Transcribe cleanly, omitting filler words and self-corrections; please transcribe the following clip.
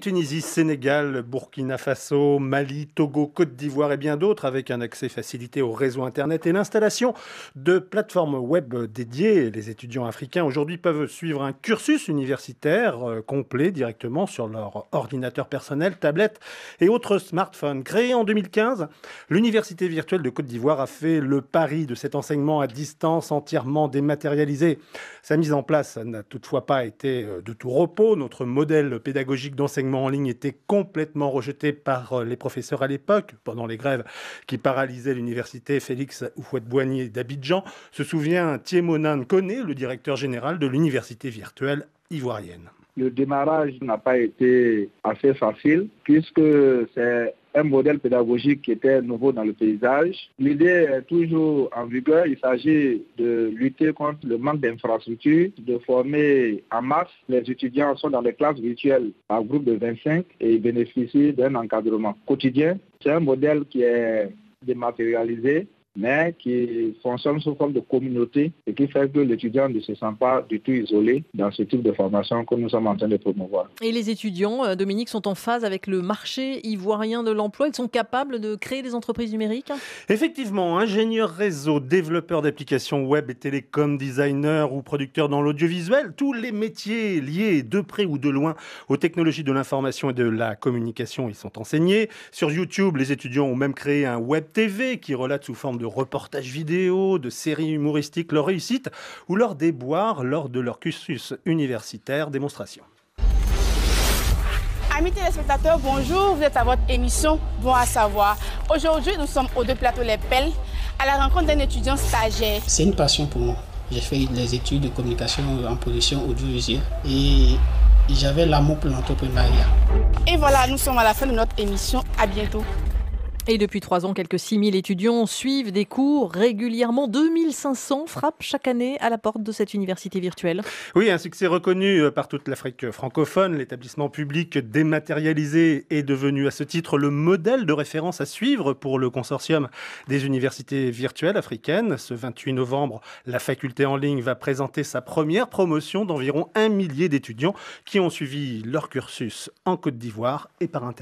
Tunisie, Sénégal, Burkina Faso, Mali, Togo, Côte d'Ivoire et bien d'autres, avec un accès facilité au réseau Internet et l'installation de plateformes web dédiées. Les étudiants africains aujourd'hui peuvent suivre un cursus universitaire complet directement sur leur ordinateur personnel, tablette et autres smartphones. Créée en 2015, l'Université virtuelle de Côte d'Ivoire a fait le pari de cet enseignement à distance entièrement dématérialisé. Sa mise en place n'a toutefois pas été de tout repos. Notre modèle pédagogique d'enseignement en ligne était complètement rejeté par les professeurs à l'époque, pendant les grèves qui paralysaient l'université. Félix Houphouët-Boigny d'Abidjan se souvient. Thiémonan Koné, le directeur général de l'université virtuelle ivoirienne. Le démarrage n'a pas été assez facile puisque c'est un modèle pédagogique qui était nouveau dans le paysage. L'idée est toujours en vigueur. Il s'agit de lutter contre le manque d'infrastructures, de former en masse. Les étudiants sont dans des classes virtuelles par groupe de 25 et ils bénéficient d'un encadrement quotidien. C'est un modèle qui est dématérialisé, mais qui fonctionne sous forme de communauté et qui fait que l'étudiant ne se sent pas du tout isolé dans ce type de formation que nous sommes en train de promouvoir. Et les étudiants, Dominique, sont en phase avec le marché ivoirien de l'emploi. Ils sont capables de créer des entreprises numériques ? Effectivement, ingénieurs réseau, développeurs d'applications web et télécom, designers ou producteurs dans l'audiovisuel, tous les métiers liés de près ou de loin aux technologies de l'information et de la communication y sont enseignés. Sur YouTube, les étudiants ont même créé un web TV qui relate sous forme de reportages vidéo, de séries humoristiques, leur réussite ou leur déboire lors de leur cursus universitaire. Démonstration. Amis téléspectateurs, bonjour, vous êtes à votre émission Bon à savoir. Aujourd'hui, nous sommes aux deux plateaux Les Pelles, à la rencontre d'un étudiant stagiaire. C'est une passion pour moi. J'ai fait des études de communication en production audiovisuelle et j'avais l'amour pour l'entrepreneuriat. Et voilà, nous sommes à la fin de notre émission. À bientôt. Et depuis 3 ans, quelques 6000 étudiants suivent des cours régulièrement. 2500 frappent chaque année à la porte de cette université virtuelle. Oui, un succès reconnu par toute l'Afrique francophone. L'établissement public dématérialisé est devenu à ce titre le modèle de référence à suivre pour le consortium des universités virtuelles africaines. Ce 28 novembre, la faculté en ligne va présenter sa première promotion d'environ 1 millier d'étudiants qui ont suivi leur cursus en Côte d'Ivoire et par Internet.